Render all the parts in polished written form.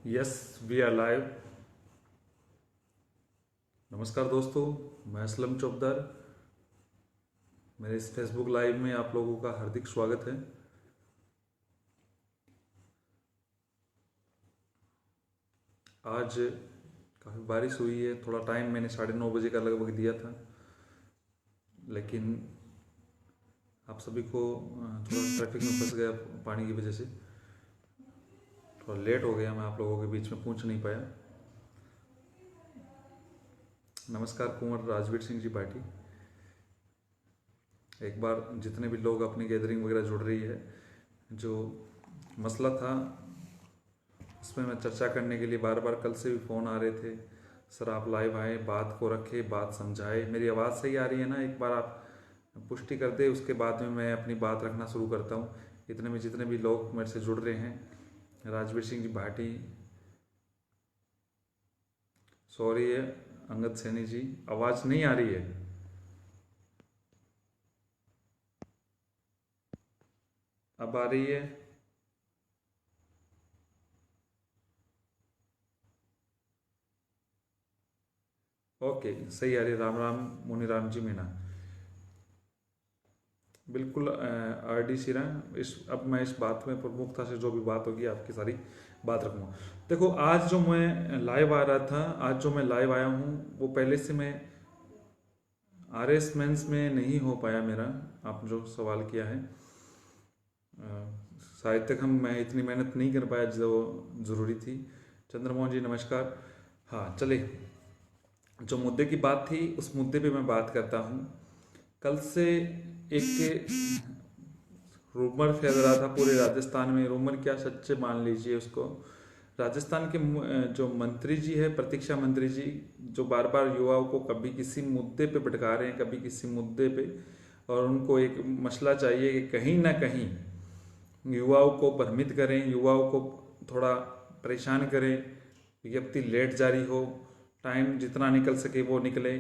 Yes we are live. नमस्कार दोस्तों, मैं असलम चौबदार। मेरे इस फेसबुक लाइव में आप लोगों का हार्दिक स्वागत है। आज काफ़ी बारिश हुई है। थोड़ा टाइम मैंने 9:30 का लगभग दिया था, लेकिन आप सभी को थोड़ा ट्रैफिक में फंस गया पानी की वजह से। थोड़ा लेट हो गया, मैं आप लोगों के बीच में पहुंच नहीं पाया। नमस्कार कुंवर राजवीर सिंह जी पार्टी। एक बार जितने भी लोग अपनी गैदरिंग वगैरह जुड़ रही है, जो मसला था उसमें मैं चर्चा करने के लिए बार बार कल से भी फ़ोन आ रहे थे, सर आप लाइव आए, बात को रखे, बात समझाए। मेरी आवाज़ सही आ रही है ना? एक बार आप पुष्टि कर दे, उसके बाद में मैं अपनी बात रखना शुरू करता हूँ। इतने में जितने भी लोग मेरे से जुड़ रहे हैं, राजवीर सिंह जी भाटी, सॉरी है अंगद सैनी जी, आवाज़ नहीं आ रही है। अब आ रही है? ओके, सही आ रही है। राम राम मुनिराम जी मीणा, बिल्कुल आर डी सिरा। अब मैं इस बात में प्रमुखता से जो भी बात होगी आपकी सारी बात रखूँगा। देखो, आज जो मैं लाइव आ रहा था, आज जो मैं लाइव आया हूँ, वो पहले से मैं आर एस मेंस में नहीं हो पाया मेरा। आप जो सवाल किया है, शायद तक मैं इतनी मेहनत नहीं कर पाया जो ज़रूरी थी। चंद्रमोहन जी नमस्कार। हाँ चले, जो मुद्दे की बात थी उस मुद्दे पे मैं बात करता हूँ। कल से एक रूमर फैल रहा था पूरे राजस्थान में। रूमर क्या, सच्चे मान लीजिए उसको। राजस्थान के जो मंत्री जी है, प्रतीक्षा मंत्री जी, जो बार बार युवाओं को कभी किसी मुद्दे पे भटका रहे हैं, कभी किसी मुद्दे पे, और उनको एक मसला चाहिए कि कहीं ना कहीं युवाओं को भ्रमित करें, युवाओं को थोड़ा परेशान करें, विज्ञप्ति लेट जारी हो, टाइम जितना निकल सके वो निकले।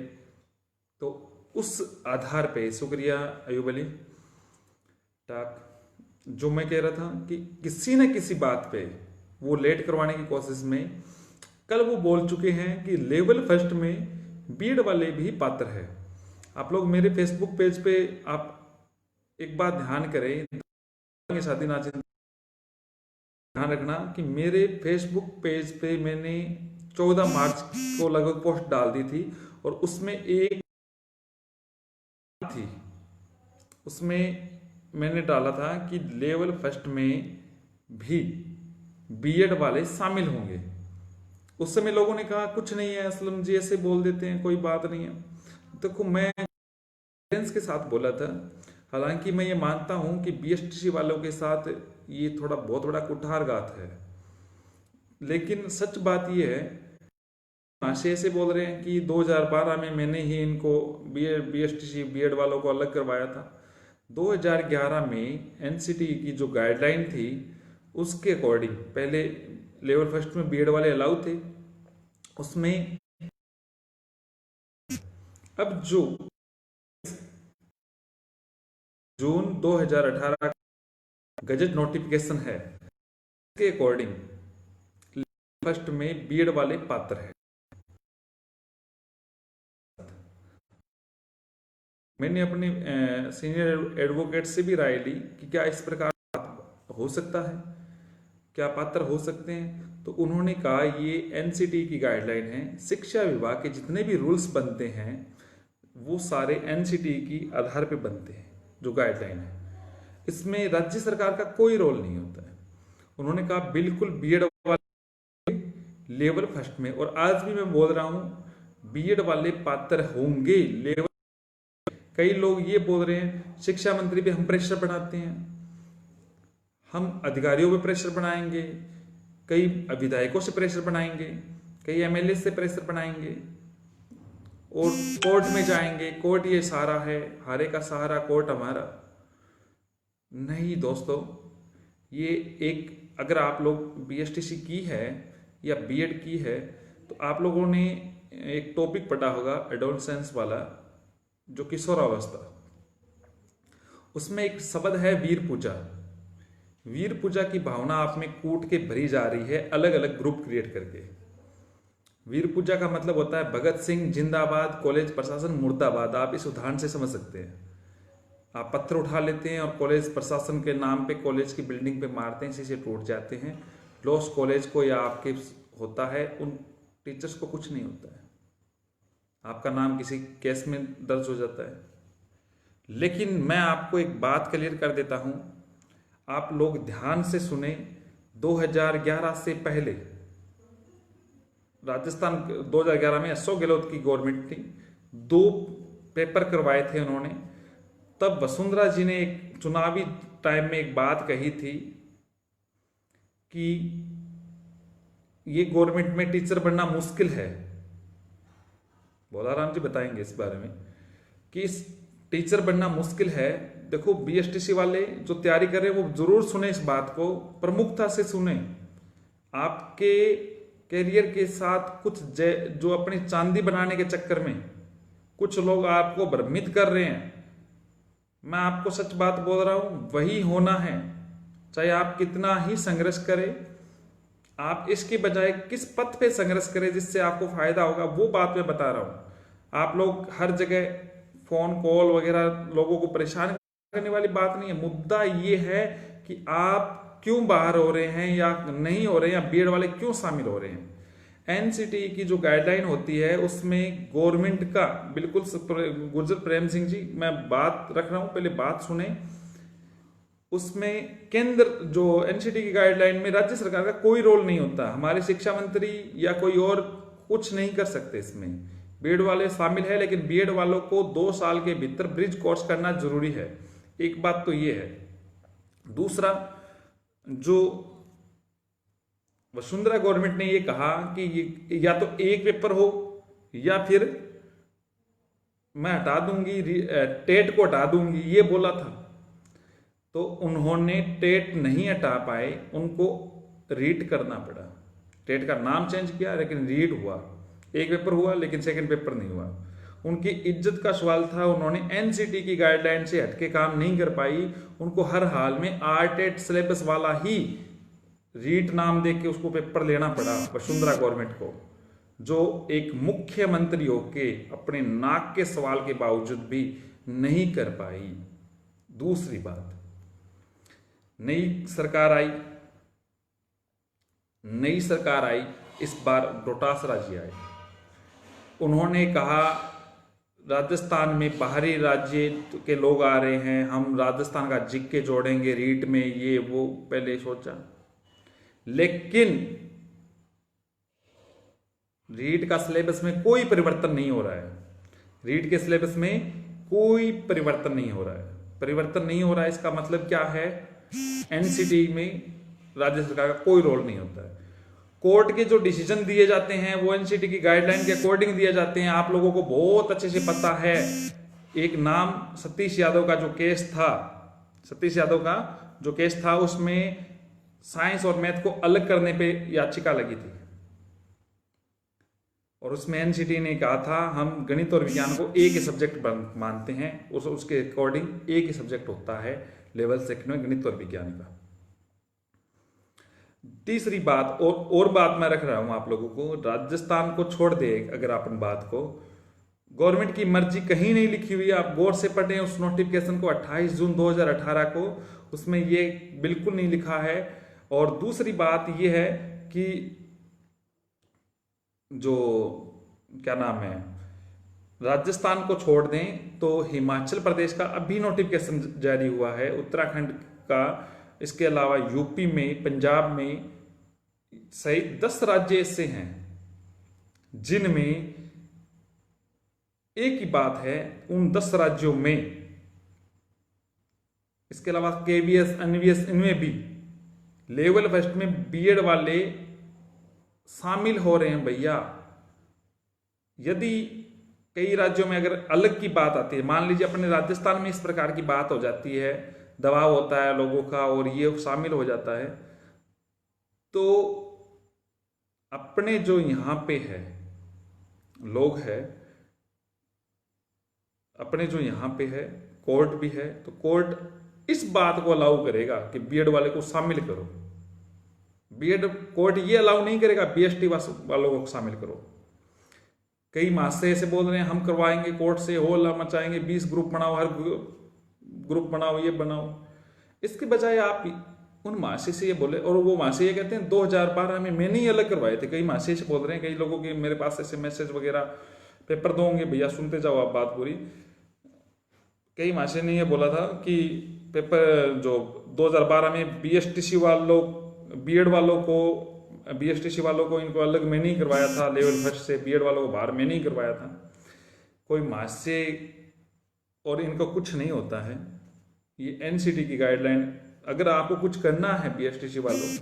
तो उस आधार पे, शुक्रिया अयूब अली टाक, जो मैं कह रहा था कि किसी न किसी बात पे वो लेट करवाने की कोशिश में, कल वो बोल चुके हैं कि लेवल फर्स्ट में बीएड वाले भी पात्र है। आप लोग मेरे फेसबुक पेज पे आप एक बात ध्यान करें, शादी नाचिन, ध्यान रखना कि मेरे फेसबुक पेज पे मैंने 14 मार्च को लगभग पोस्ट डाल दी थी, और उसमें एक थी, उसमें मैंने डाला था कि लेवल फर्स्ट में भी बीएड वाले शामिल होंगे। उस समय लोगों ने कहा कुछ नहीं है असलम जी, ऐसे बोल देते हैं, कोई बात नहीं है। देखो, मैं के साथ बोला था। हालांकि मैं ये मानता हूं कि बीएसटीसी वालों के साथ ये थोड़ा बहुत बड़ा कुठारघात है, लेकिन सच बात ये है, आशय से बोल रहे हैं कि 2012 में मैंने ही इनको बीएसटीसी बीएड वालों को अलग करवाया था। 2011 में एनसीटी की जो गाइडलाइन थी उसके अकॉर्डिंग पहले लेवल फर्स्ट में बीएड वाले अलाउ थे। उसमें अब जो जून 2018 गजट नोटिफिकेशन है, के अकॉर्डिंग फर्स्ट में बीएड वाले पात्र है। मैंने अपने सीनियर एडवोकेट से भी राय ली कि क्या इस प्रकार हो सकता है, क्या पात्र हो सकते हैं। तो उन्होंने कहा ये एनसीटी की गाइडलाइन है, शिक्षा विभाग के जितने भी रूल्स बनते हैं वो सारे एनसीटी की आधार पे बनते हैं, जो गाइडलाइन है। इसमें राज्य सरकार का कोई रोल नहीं होता है। उन्होंने कहा बिल्कुल बीएड वाले लेवल फर्स्ट में, और आज भी मैं बोल रहा हूं बीएड वाले पात्र होंगे लेवल। कई लोग ये बोल रहे हैं शिक्षा मंत्री पे हम प्रेशर बनाते हैं, हम अधिकारियों पे प्रेशर बनाएंगे, कई विधायकों से प्रेशर बनाएंगे, कई एमएलए से प्रेशर बनाएंगे, और कोर्ट में जाएंगे, कोर्ट ये सहारा है, हारे का सहारा कोर्ट हमारा। नहीं दोस्तों, ये एक, अगर आप लोग बीएसटीसी की है या बीएड की है तो आप लोगों ने एक टॉपिक पढ़ा होगा एडोलसेंस वाला, जो किशोरावस्था, उसमें एक शब्द है वीर पूजा। वीर पूजा की भावना आप में कूट के भरी जा रही है अलग अलग ग्रुप क्रिएट करके। वीर पूजा का मतलब होता है भगत सिंह जिंदाबाद, कॉलेज प्रशासन मुर्दाबाद। आप इस उदाहरण से समझ सकते हैं। आप पत्थर उठा लेते हैं और कॉलेज प्रशासन के नाम पे कॉलेज की बिल्डिंग पे मारते हैं, शीशे टूट जाते हैं। लॉस कॉलेज को या आपके होता है, उन टीचर्स को कुछ नहीं होता है, आपका नाम किसी केस में दर्ज हो जाता है। लेकिन मैं आपको एक बात क्लियर कर देता हूं, आप लोग ध्यान से सुने। 2011 से पहले राजस्थान 2011 में अशोक गहलोत की गवर्नमेंट थी, 2 पेपर करवाए थे उन्होंने। तब वसुंधरा जी ने एक चुनावी टाइम में एक बात कही थी कि ये गवर्नमेंट में टीचर बनना मुश्किल है। बोलाराम जी बताएंगे इस बारे में कि इस टीचर बनना मुश्किल है। देखो, बीएसटीसी वाले जो तैयारी कर रहे हैं वो जरूर सुने, इस बात को प्रमुखता से सुने। आपके कैरियर के साथ कुछ जो अपनी चांदी बनाने के चक्कर में कुछ लोग आपको भ्रमित कर रहे हैं। मैं आपको सच बात बोल रहा हूं, वही होना है। चाहे आप कितना ही संघर्ष करें, आप इसके बजाय किस पथ पे संघर्ष करें जिससे आपको फायदा होगा, वो बात मैं बता रहा हूं। आप लोग हर जगह फोन कॉल वगैरह लोगों को परेशान करने वाली बात नहीं है। मुद्दा ये है कि आप क्यों बाहर हो रहे हैं या नहीं हो रहे हैं, या बीएड वाले क्यों शामिल हो रहे हैं। एनसीटी की जो गाइडलाइन होती है उसमें गवर्नमेंट का बिल्कुल, गुर्जर प्रेम सिंह जी मैं बात रख रहा हूं, पहले बात सुने। उसमें केंद्र जो एनसीटी की गाइडलाइन में राज्य सरकार का कोई रोल नहीं होता। हमारे शिक्षा मंत्री या कोई और कुछ नहीं कर सकते इसमें। बीएड वाले शामिल है, लेकिन बीएड वालों को 2 साल के भीतर ब्रिज कोर्स करना जरूरी है। एक बात तो ये है। दूसरा, जो वसुंधरा गवर्नमेंट ने ये कहा कि ये या तो एक पेपर हो या फिर मैं हटा दूंगी, टेट को हटा दूंगी, ये बोला था। तो उन्होंने टेट नहीं हटा पाए, उनको रीट करना पड़ा। टेट का नाम चेंज किया लेकिन रीट हुआ। एक पेपर हुआ लेकिन सेकंड पेपर नहीं हुआ। उनकी इज्जत का सवाल था। उन्होंने एनसीटी की गाइडलाइन से हटके काम नहीं कर पाई। उनको हर हाल में आरटेट सिलेबस वाला ही रीट नाम दे के उसको पेपर लेना पड़ा वसुंधरा गवर्नमेंट को, जो एक मुख्यमंत्री होके अपने नाक के सवाल के बावजूद भी नहीं कर पाई। दूसरी बात, नई सरकार आई, इस बार डोटासरा जी आए। उन्होंने कहा राजस्थान में बाहरी राज्य के लोग आ रहे हैं, हम राजस्थान का जिक्के जोड़ेंगे रीट में, ये वो पहले सोचा। लेकिन रीट का सिलेबस में कोई परिवर्तन नहीं हो रहा है। रीट के सिलेबस में कोई परिवर्तन नहीं हो रहा है। परिवर्तन नहीं हो रहा है, इसका मतलब क्या है? एनसीटी में राज्य सरकार का कोई रोल नहीं होता है। कोर्ट के जो डिसीजन दिए जाते हैं वो एनसीटी की गाइडलाइन के अकॉर्डिंग दिए जाते हैं। आप लोगों को बहुत अच्छे से पता है, एक नाम सतीश यादव का जो केस था, उसमें साइंस और मैथ को अलग करने पे याचिका लगी थी, और उसमें एनसीटी ने कहा था हम गणित और विज्ञान को एक ही सब्जेक्ट मानते हैं। उसके अकॉर्डिंग एक ही सब्जेक्ट होता है लेवल 2 में, गणित और विज्ञान का। तीसरी बात और बात मैं रख रहा हूं आप लोगों को, राजस्थान को छोड़ दे अगर अपन बात को, गवर्नमेंट की मर्जी कहीं नहीं लिखी हुई है। आप गौर से पढ़ें उस नोटिफिकेशन को 28 जून 2018 को, उसमें ये बिल्कुल नहीं लिखा है। और दूसरी बात ये है कि जो क्या नाम है, राजस्थान को छोड़ दें तो हिमाचल प्रदेश का अभी नोटिफिकेशन जारी हुआ है, उत्तराखंड का, इसके अलावा यूपी में, पंजाब में सहित 10 राज्य ऐसे हैं जिनमें एक ही बात है। उन 10 राज्यों में, इसके अलावा केवीएस, एनवीएस, इनमें भी लेवल फर्स्ट में बीएड वाले शामिल हो रहे हैं भैया। यदि कई राज्यों में अगर अलग की बात आती है, मान लीजिए अपने राजस्थान में इस प्रकार की बात हो जाती है, दबाव होता है लोगों का और ये शामिल हो जाता है, तो अपने जो यहां पे है लोग है, अपने जो यहां पे है कोर्ट भी है, तो कोर्ट इस बात को अलाउ करेगा कि बीएड वाले को शामिल करो। बीएड कोर्ट ये अलाउ नहीं करेगा बीएसटी वालों को शामिल करो। कई महाशय ऐसे बोल रहे हैं हम करवाएंगे, कोर्ट से होल मचाएंगे, 20 ग्रुप बनाओ, हर ग्रुप बनाओ, ये बनाओ। इसके बजाय आप उन महाशय से ये बोले, और वो महाशय ये कहते हैं 2012 में मैंने ही अलग करवाए थे। कई महाशय से बोल रहे हैं, कई लोगों के मेरे पास ऐसे मैसेज वगैरह, पेपर दोगे भैया, सुनते जाओ आप बात पूरी। कई महाशय ने ये बोला था कि पेपर जो 2012 में बीएसटीसी वालों, बीएड वालों को, बीएसटीसी वालों को इनको अलग में नहीं करवाया था, लेवल फर्स्ट से बीएड वालों को बाहर में नहीं करवाया था। कोई महाशय और इनको कुछ नहीं होता है। ये एनसीटी की गाइडलाइन, अगर आपको कुछ करना है बीएसटीसी वालों,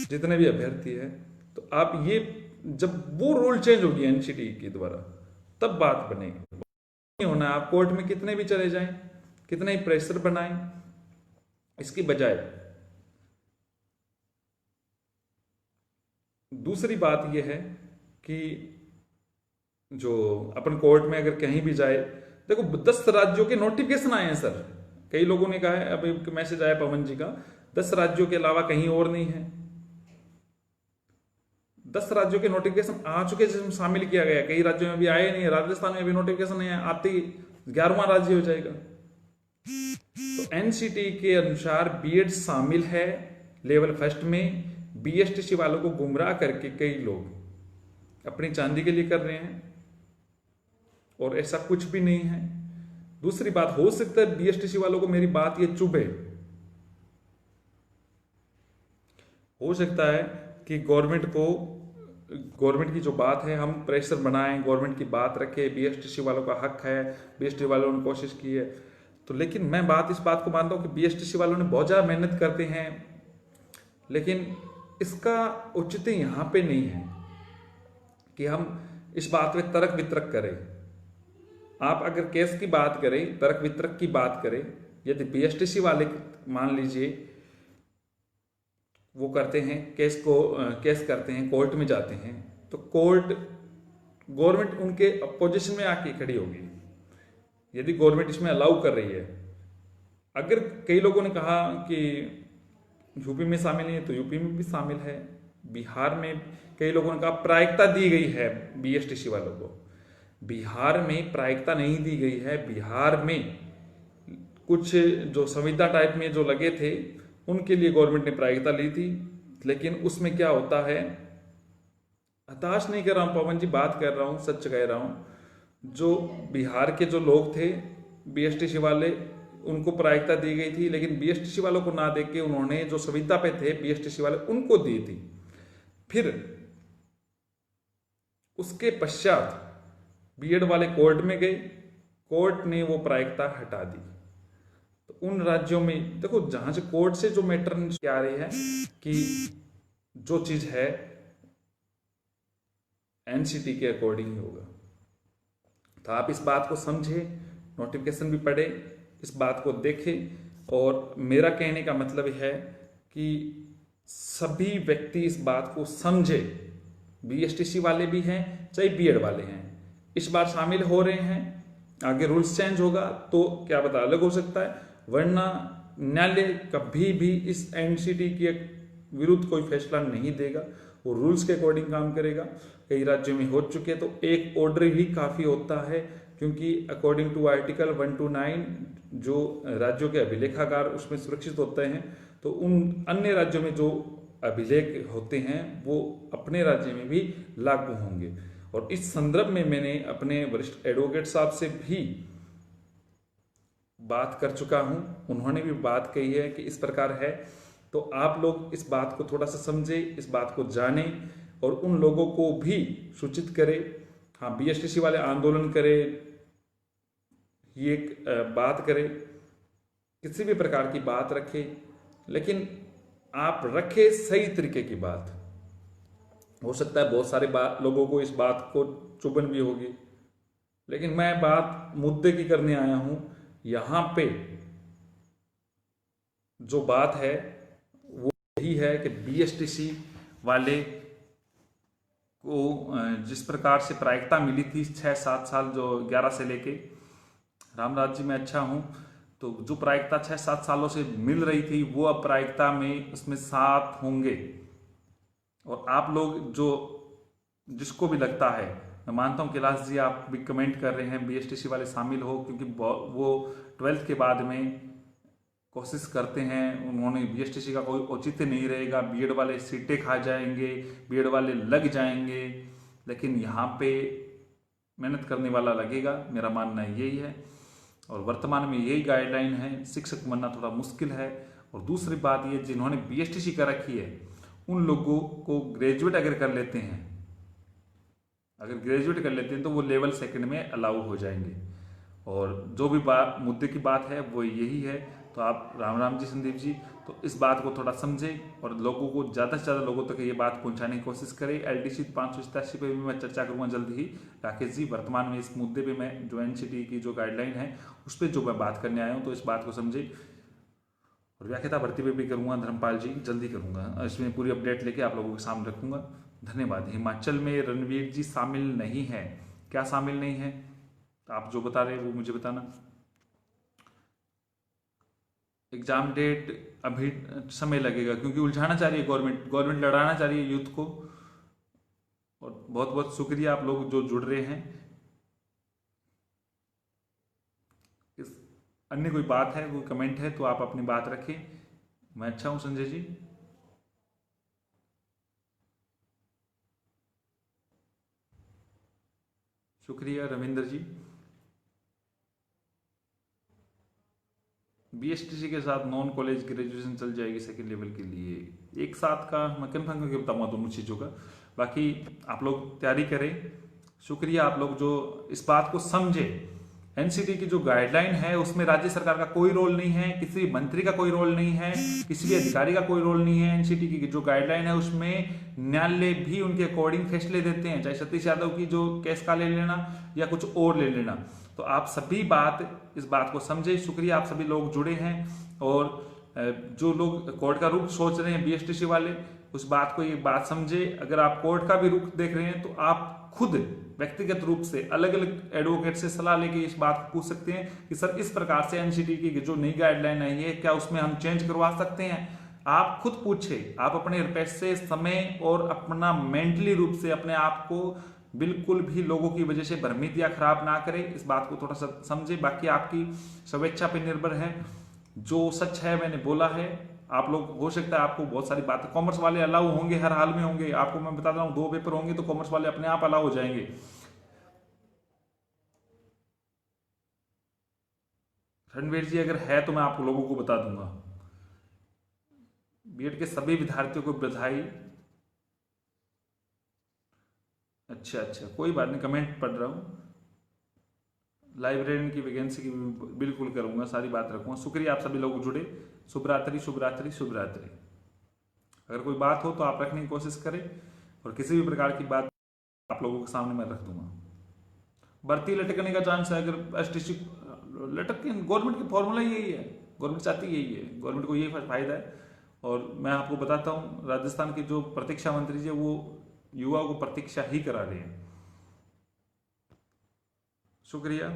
जितने भी अभ्यर्थी है, तो आप ये, जब वो रूल चेंज होगी एनसीटी के द्वारा, तब बात बनेगी। नहीं होना, आप कोर्ट में कितने भी चले जाएं, कितने ही प्रेशर बनाएं, इसकी बजाय दूसरी बात यह है कि जो अपन कोर्ट में अगर कहीं भी जाए, देखो 10 राज्यों के नोटिफिकेशन आए हैं सर। कई लोगों ने कहा है, अभी मैसेज आया पवन जी का, 10 राज्यों के अलावा कहीं और नहीं है। 10 राज्यों के नोटिफिकेशन आ चुके, जिसमें शामिल किया गया। कई राज्यों में भी आए नहीं है, राजस्थान में भी नोटिफिकेशन नहीं है, आते ही 11वां राज्य हो जाएगा। तो एनसीटी के अनुसार बीएड शामिल है लेवल फर्स्ट में। बीएसटीसी वालों को गुमराह करके कई लोग अपनी चांदी के लिए कर रहे हैं, और ऐसा कुछ भी नहीं है। दूसरी बात, हो सकता है बीएसटीसी वालों को मेरी बात ये चुभे, हो सकता है कि गवर्नमेंट की जो बात है हम प्रेशर बनाएं, गवर्नमेंट की बात रखें, बीएसटीसी वालों का हक है, बीएसटीसी वालों ने कोशिश की है तो। लेकिन मैं इस बात को मानता हूं कि बीएसटीसी वालों ने बहुत ज्यादा मेहनत करते हैं, लेकिन इसका औचित्य यहां पे नहीं है कि हम इस बात में तर्क वितर्क करें। आप अगर केस की बात करें, तर्क वितर्क की बात करें, यदि बीएसटीसी वाले मान लीजिए वो करते हैं, केस करते हैं, कोर्ट में जाते हैं, तो गवर्नमेंट उनके अपोजिशन में आके खड़ी होगी यदि गवर्नमेंट इसमें अलाउ कर रही है। अगर कई लोगों ने कहा कि यूपी में शामिल नहीं है, तो यूपी में भी शामिल है। बिहार में कई लोगों ने कहा प्रायिकता दी गई है बीएसटीसी वालों को। बिहार में प्रायिकता नहीं दी गई है। बिहार में कुछ जो संविदा टाइप में जो लगे थे, उनके लिए गवर्नमेंट ने प्रायिकता ली थी। लेकिन उसमें क्या होता है, हताश नहीं कर रहा हूं पवन जी, बात कर रहा हूं, सच कह रहा हूं। जो बिहार के जो लोग थे बीएसटीसी वाले, उनको प्रायिकता दी गई थी, लेकिन बीएसटीसी वालों को ना देके उन्होंने जो संविदा पे थे बीएसटीसी वाले, उनको दी थी। फिर उसके पश्चात बीएड वाले कोर्ट में गए, कोर्ट ने वो प्रायिकता हटा दी। तो उन राज्यों में देखो, जहां से कोर्ट से जो मैटर आ रही है कि जो चीज है एनसीटी के अकॉर्डिंग ही होगा। तो आप इस बात को समझे, नोटिफिकेशन भी पढ़े, इस बात को देखें। और मेरा कहने का मतलब है कि सभी व्यक्ति इस बात को समझे, बीएसटीसी वाले भी हैं चाहे बीएड वाले हैं, इस बार शामिल हो रहे हैं। आगे रूल्स चेंज होगा तो क्या पता अलग हो सकता है, वरना न्यायालय कभी भी इस एनसीटी के विरुद्ध कोई फैसला नहीं देगा, वो रूल्स के अकॉर्डिंग काम करेगा। कई राज्यों में हो चुके, तो एक ऑर्डर ही काफी होता है, क्योंकि अकॉर्डिंग टू आर्टिकल 129 जो राज्यों के अभिलेखागार उसमें सुरक्षित होते हैं, तो उन अन्य राज्यों में जो अभिलेख होते हैं वो अपने राज्य में भी लागू होंगे। और इस संदर्भ में मैंने अपने वरिष्ठ एडवोकेट साहब से भी बात कर चुका हूं, उन्होंने भी बात कही है कि इस प्रकार है। तो आप लोग इस बात को थोड़ा सा समझे, इस बात को जाने और उन लोगों को भी सूचित करें। हाँ, बीएसटीसी वाले आंदोलन करें, ये बात करें, किसी भी प्रकार की बात रखें, लेकिन आप रखें सही तरीके की बात। हो सकता है बहुत सारे लोगों को इस बात को चुभन भी होगी, लेकिन मैं बात मुद्दे की करने आया हूं। यहां पे जो बात है वो यही है कि बीएसटीसी वाले को जिस प्रकार से प्रायिकता मिली थी 6-7 साल, जो 11 से लेके रामराज जी मैं अच्छा हूं, तो जो प्रायिकता 6-7 सालों से मिल रही थी वो अब प्रायिकता में उसमें 7 होंगे। और आप लोग जो जिसको भी लगता है, मैं मानता हूँ कैलाश जी आप भी कमेंट कर रहे हैं बीएसटीसी वाले शामिल हो, क्योंकि वो 12th के बाद में कोशिश करते हैं, उन्होंने बीएसटीसी का कोई औचित्य नहीं रहेगा, बीएड वाले सीटें खा जाएंगे, बीएड वाले लग जाएंगे, लेकिन यहाँ पे मेहनत करने वाला लगेगा, मेरा मानना यही है। और वर्तमान में यही गाइडलाइन है, शिक्षक बनना थोड़ा मुश्किल है। और दूसरी बात ये, जिन्होंने बीएसटीसी कर रखी है उन लोगों को ग्रेजुएट अगर कर लेते हैं, तो वो लेवल 2 में अलाउ हो जाएंगे। और जो भी बात मुद्दे की बात है वो यही है। तो आप राम जी संदीप जी, तो इस बात को थोड़ा समझें और लोगों को ज़्यादा से ज़्यादा लोगों तक ये बात पहुंचाने की कोशिश करें। LDC 587 पे भी मैं चर्चा करूंगा जल्द ही राकेश जी। वर्तमान में इस मुद्दे पे मैं जो NCT की जो गाइडलाइन है उस पर जो मैं बात करने आया हूँ, तो इस बात को समझे। और व्याख्याता भर्ती पे भी करूँगा धर्मपाल जी, जल्दी करूँगा, इसमें पूरी अपडेट लेके आप लोगों के सामने रखूँगा। धन्यवाद। हिमाचल में रणवीर जी शामिल नहीं है, क्या शामिल नहीं है? आप जो बता रहे हैं वो मुझे बताना। एग्जाम डेट अभी समय लगेगा, क्योंकि उलझाना चाह रही है गवर्नमेंट लड़ाना चाह रही है यूथ को। और बहुत बहुत शुक्रिया आप लोग जो जुड़ रहे हैं। इस अन्य कोई बात है, कोई कमेंट है तो आप अपनी बात रखें। मैं अच्छा हूं संजय जी। शुक्रिया रविंद्र जी। बीएसटीसी के साथ नॉन कॉलेज ग्रेजुएशन चल जाएगी सेकेंड लेवल के लिए, एक साथ का मैं कन्फर्म करके बताऊंगा दोनों चीज़ों का। बाकी आप लोग तैयारी करें। शुक्रिया आप लोग जो इस बात को समझे। एनसीटी की जो गाइडलाइन है उसमें राज्य सरकार का कोई रोल नहीं है, किसी मंत्री का कोई रोल नहीं है, किसी भी अधिकारी का कोई रोल नहीं है। एनसीटी की जो गाइडलाइन है उसमें न्यायालय भी उनके अकॉर्डिंग फैसले देते हैं, चाहे सतीश यादव की जो केस का ले लेना या कुछ और ले लेना। तो आप सभी इस बात को समझे। शुक्रिया आप सभी लोग जुड़े हैं। और जो लोग कोर्ट का रुख सोच रहे हैं बीएसटीसी वाले, उस बात को ये बात समझे। अगर आप कोर्ट का भी रुख देख रहे हैं तो आप खुद व्यक्तिगत रूप से अलग अलग एडवोकेट से सलाह लेके इस बात को पूछ सकते हैं कि सर इस प्रकार से एनसीटी की जो नई गाइडलाइन आई है क्या उसमें हम चेंज करवा सकते हैं। आप खुद पूछे, आप अपने पैसे, समय और अपना मेंटली रूप से अपने आप को बिल्कुल भी लोगों की वजह से भ्रमित या खराब ना करें। इस बात को थोड़ा सा समझे। बाकी आपकी स्वेच्छा पर निर्भर है। जो सच है मैंने बोला है। आप लोग हो सकता है आपको बहुत सारी बातें, कॉमर्स वाले अलाउ होंगे, हर हाल में होंगे। आपको मैं बता रहा हूं 2 पेपर होंगे तो कॉमर्स वाले अपने आप अलाउ हो जाएंगे। रणवीर जी अगर है तो मैं आप लोगों को बता दूंगा। बीएड के सभी विद्यार्थियों को बधाई। अच्छा, कोई बात नहीं, कमेंट पढ़ रहा हूँ। लाइब्रेरियन की वैकेंसी की बिल्कुल करूंगा, सारी बात रखूंगा। शुक्रिया आप सभी लोग जुड़े। शुभ रात्रि, शुभ रात्रि, शुभ रात्रि। अगर कोई बात हो तो आप रखने की कोशिश करें और किसी भी प्रकार की बात आप लोगों के सामने मैं रख दूंगा। भर्ती लटकने का चांस है अगर एसटीसी लटक के, गवर्नमेंट की फॉर्मूला यही है, गवर्नमेंट चाहती यही है, गवर्नमेंट को यही फायदा है। और मैं आपको बताता हूँ राजस्थान के जो प्रतीक्षा मंत्री जी वो युवाओं को प्रतीक्षा ही करा रहे हैं। शुक्रिया।